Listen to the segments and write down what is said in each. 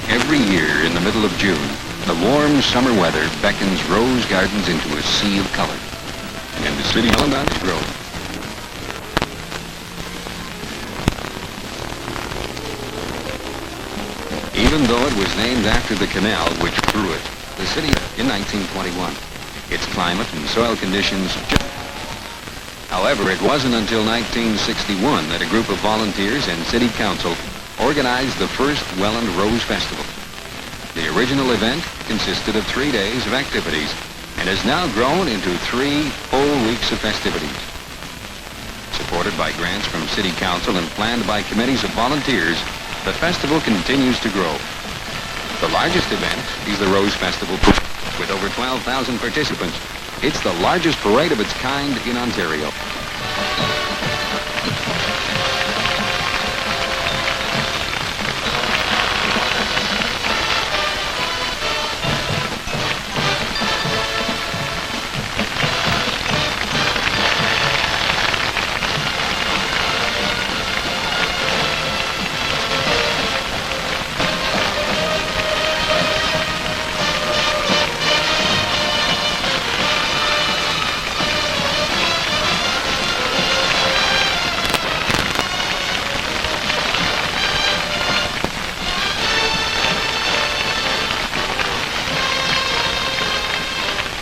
Every year in the middle of June, the warm summer weather beckons rose gardens into a sea of color. And the city of Welland grow. Even though it was named after the canal which grew it, the city in 1921, its climate and soil conditions. However, it wasn't until 1961 that a group of volunteers and city council organized the first Welland Rose Festival. The original event consisted of 3 days of activities and has now grown into 3 full weeks of festivities. Supported by grants from city council and planned by committees of volunteers, the festival continues to grow. The largest event is the Rose Festival, with over 12,000 participants. It's the largest parade of its kind in Ontario.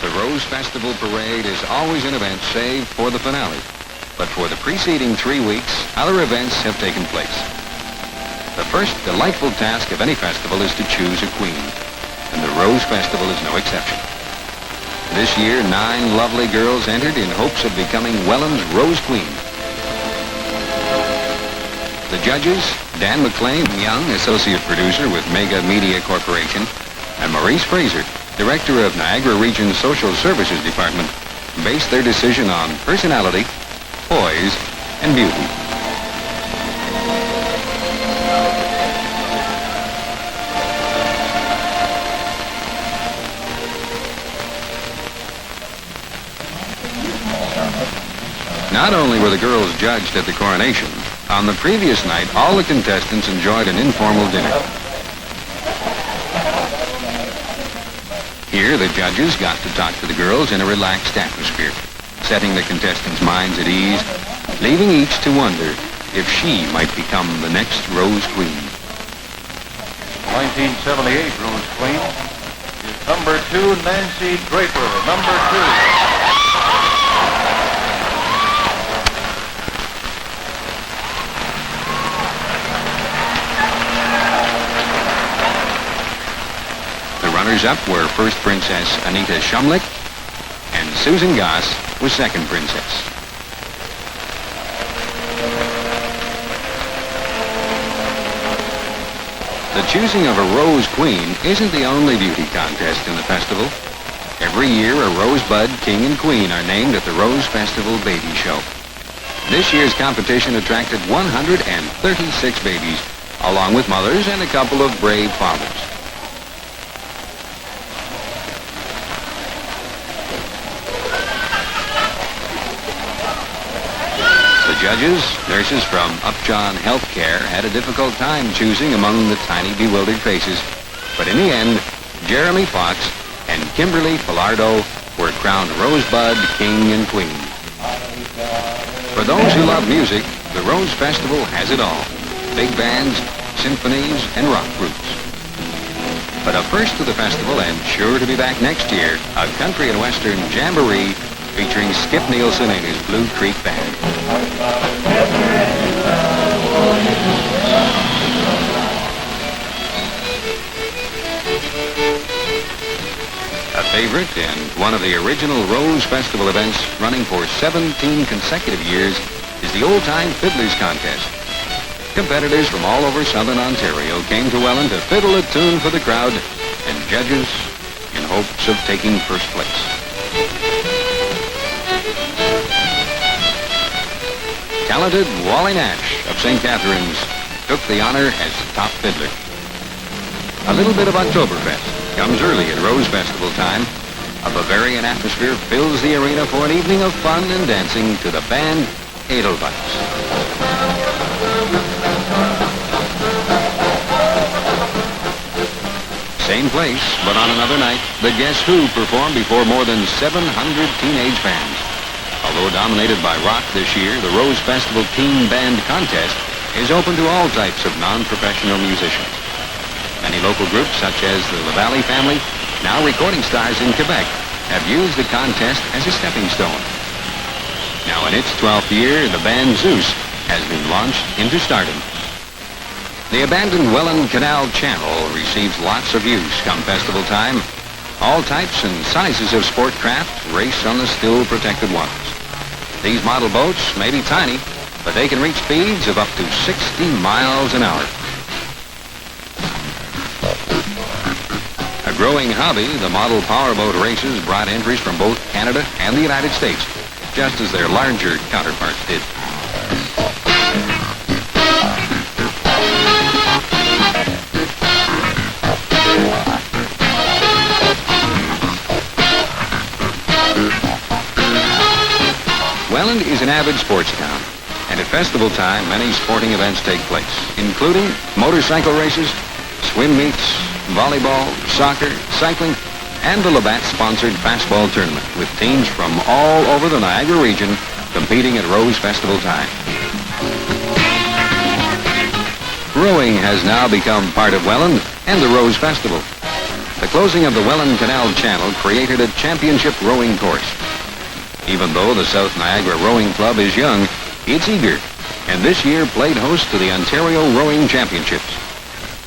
The Rose Festival Parade is always an event save for the finale. But for the preceding 3 weeks, other events have taken place. The first delightful task of any festival is to choose a queen, and the Rose Festival is no exception. This year, 9 lovely girls entered in hopes of becoming Welland's Rose Queen. The judges, Dan McLean, young associate producer with Mega Media Corporation, and Maurice Fraser, director of Niagara Region Social Services Department, based their decision on personality, poise, and beauty. Not only were the girls judged at the coronation, on the previous night, all the contestants enjoyed an informal dinner. Here, the judges got to talk to the girls in a relaxed atmosphere, setting the contestants' minds at ease, leaving each to wonder if she might become the next Rose Queen. 1978 Rose Queen is number 2, Nancy Draper, number 2. Runners-up were first Princess Anita Shumlick, and Susan Goss was second princess. The choosing of a Rose Queen isn't the only beauty contest in the festival. Every year, a Rosebud King and Queen are named at the Rose Festival Baby Show. This year's competition attracted 136 babies, along with mothers and a couple of brave fathers. Judges, nurses from Upjohn Healthcare had a difficult time choosing among the tiny, bewildered faces. But in the end, Jeremy Fox and Kimberly Filardo were crowned Rosebud King and Queen. For those who love music, the Rose Festival has it all. Big bands, symphonies, and rock groups. But a first to the festival, and sure to be back next year, a country and western jamboree featuring Skip Nielsen and his Blue Creek Band. A favorite and one of the original Rose Festival events running for 17 consecutive years is the Old Time Fiddlers Contest. Competitors from all over southern Ontario came to Welland to fiddle a tune for the crowd and judges in hopes of taking first place. Talented Wally Nash of St. Catharines took the honor as the top fiddler. A little bit of Oktoberfest comes early at Rose Festival time. A Bavarian atmosphere fills the arena for an evening of fun and dancing to the band Edelweiss. Same place, but on another night, the Guess Who performed before more than 700 teenage fans. Although dominated by rock this year, the Rose Festival Teen Band Contest is open to all types of non-professional musicians. Many local groups, such as the LaValle family, now recording stars in Quebec, have used the contest as a stepping stone. Now in its 12th year, the band Zeus has been launched into stardom. The abandoned Welland Canal Channel receives lots of use come festival time. All types and sizes of sport craft race on the still protected waters. These model boats may be tiny, but they can reach speeds of up to 60 miles an hour. A growing hobby, the model powerboat races brought entries from both Canada and the United States, just as their larger counterparts did. Welland is an avid sports town, and at festival time, many sporting events take place, including motorcycle races, swim meets, volleyball, soccer, cycling, and the Labatt-sponsored fastball tournament, with teams from all over the Niagara region competing at Rose Festival time. Rowing has now become part of Welland and the Rose Festival. The closing of the Welland Canal Channel created a championship rowing course. Even though the South Niagara Rowing Club is young, it's eager, and this year played host to the Ontario Rowing Championships.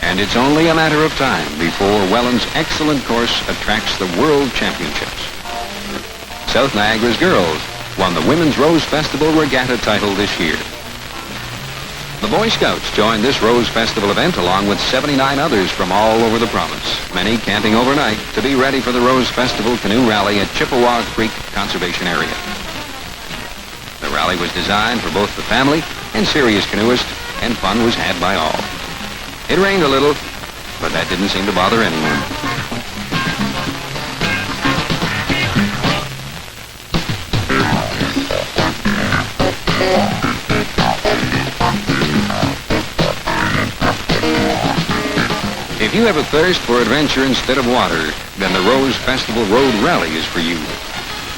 And it's only a matter of time before Welland's excellent course attracts the World Championships. South Niagara's girls won the Women's Rose Festival Regatta title this year. The Boy Scouts joined this Rose Festival event along with 79 others from all over the province, many camping overnight to be ready for the Rose Festival Canoe Rally at Chippewa Creek Conservation Area. The rally was designed for both the family and serious canoeists, and fun was had by all. It rained a little, but that didn't seem to bother anyone. If you have a thirst for adventure instead of water, then the Rose Festival Road Rally is for you.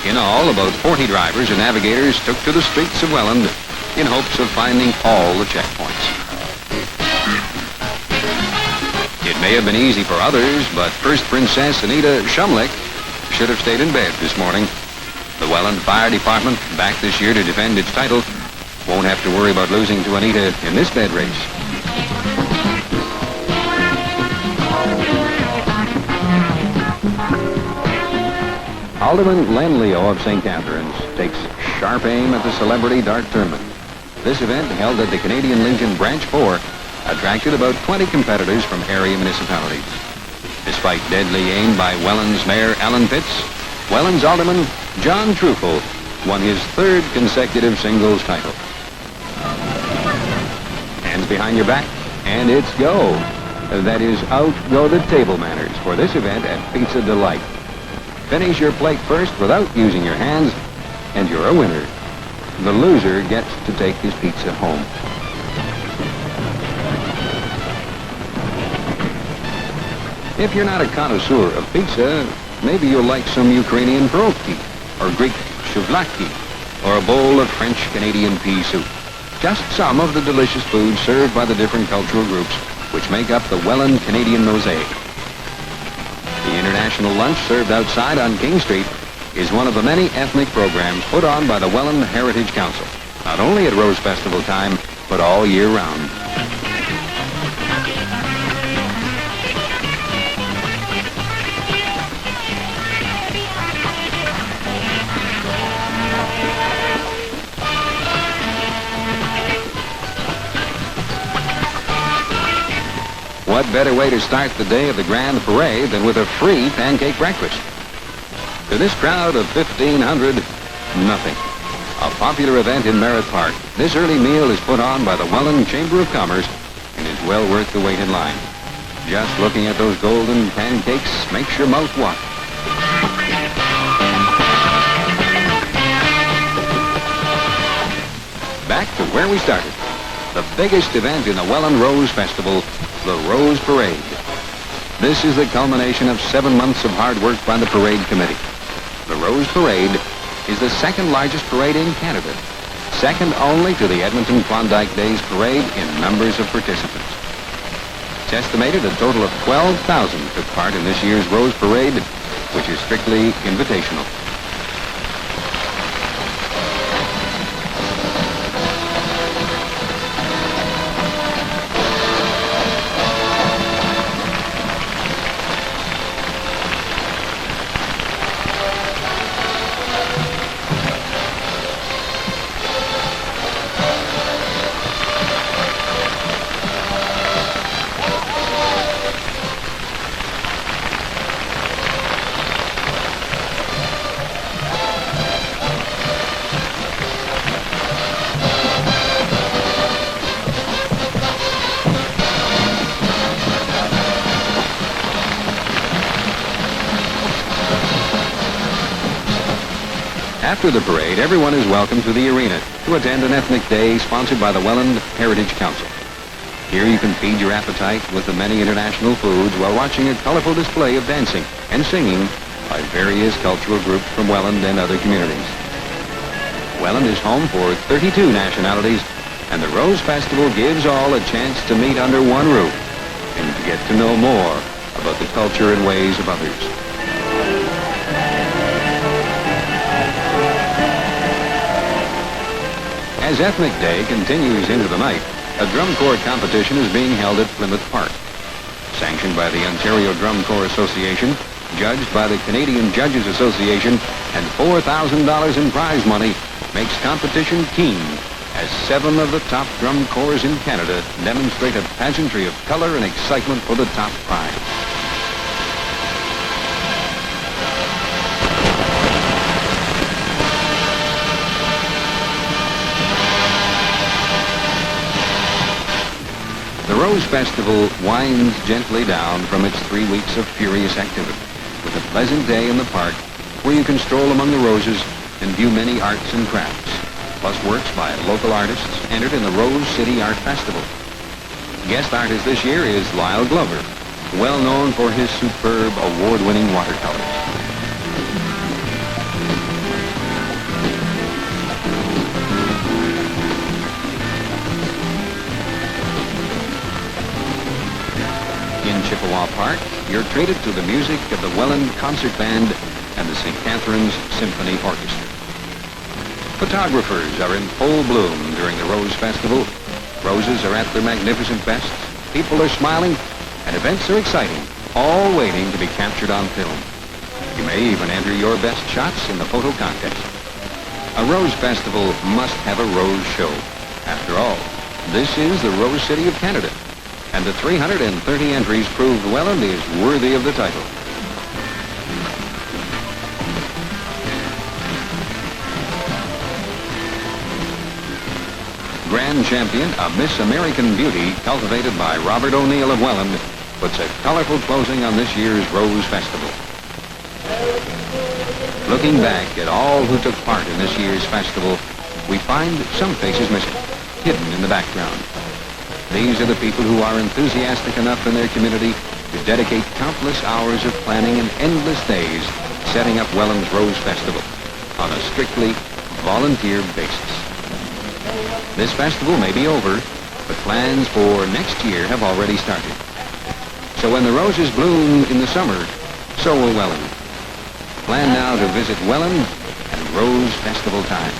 In all, about 40 drivers and navigators took to the streets of Welland in hopes of finding all the checkpoints. It may have been easy for others, but First Princess Anita Shumlick should have stayed in bed this morning. The Welland Fire Department, back this year to defend its title, won't have to worry about losing to Anita in this bed race. Alderman Len Leo of St. Catharines takes sharp aim at the Celebrity Dart Tournament. This event, held at the Canadian Legion Branch 4, attracted about 20 competitors from area municipalities. Despite deadly aim by Welland's Mayor Alan Pitts, Welland's Alderman John Truffle won his third consecutive singles title. Hands behind your back, and it's go. That is, out go the table manners for this event at Pizza Delight. Finish your plate first without using your hands, and you're a winner. The loser gets to take his pizza home. If you're not a connoisseur of pizza, maybe you'll like some Ukrainian pierogi, or Greek souvlaki, or a bowl of French-Canadian pea soup. Just some of the delicious foods served by the different cultural groups which make up the Welland Canadian mosaic. The international lunch served outside on King Street is one of the many ethnic programs put on by the Welland Heritage Council, not only at Rose Festival time, but all year round. What better way to start the day of the Grand Parade than with a free pancake breakfast? To this crowd of 1,500, nothing. A popular event in Merritt Park, this early meal is put on by the Welland Chamber of Commerce and is well worth the wait in line. Just looking at those golden pancakes makes your mouth water. Back to where we started. The biggest event in the Welland Rose Festival, the Rose Parade. This is the culmination of 7 months of hard work by the parade committee. The Rose Parade is the second largest parade in Canada, second only to the Edmonton Klondike Days Parade in numbers of participants. It's estimated a total of 12,000 took part in this year's Rose Parade, which is strictly invitational. After the parade, everyone is welcome to the arena to attend an ethnic day sponsored by the Welland Heritage Council. Here you can feed your appetite with the many international foods while watching a colorful display of dancing and singing by various cultural groups from Welland and other communities. Welland is home for 32 nationalities, and the Rose Festival gives all a chance to meet under one roof and to get to know more about the culture and ways of others. As Ethnic Day continues into the night, a drum corps competition is being held at Plymouth Park. Sanctioned by the Ontario Drum Corps Association, judged by the Canadian Judges Association, and $4,000 in prize money makes competition keen as 7 of the top drum corps in Canada demonstrate a pageantry of color and excitement for the top prize. The Rose Festival winds gently down from its 3 weeks of furious activity with a pleasant day in the park where you can stroll among the roses and view many arts and crafts, plus works by local artists entered in the Rose City Art Festival. Guest artist this year is Lyle Glover, well known for his superb award-winning watercolors. In Chippewa Park, you're treated to the music of the Welland Concert Band and the St. Catherine's Symphony Orchestra. Photographers are in full bloom during the Rose Festival. Roses are at their magnificent best, people are smiling, and events are exciting, all waiting to be captured on film. You may even enter your best shots in the photo contest. A Rose Festival must have a rose show. After all, this is the Rose City of Canada, and the 330 entries proved Welland is worthy of the title. Grand champion, a Miss American Beauty cultivated by Robert O'Neill of Welland, puts a colorful closing on this year's Rose Festival. Looking back at all who took part in this year's festival, we find some faces missing, hidden in the background. These are the people who are enthusiastic enough in their community to dedicate countless hours of planning and endless days setting up Welland's Rose Festival on a strictly volunteer basis. This festival may be over, but plans for next year have already started. So when the roses bloom in the summer, so will Welland. Plan now to visit Welland and Rose Festival time.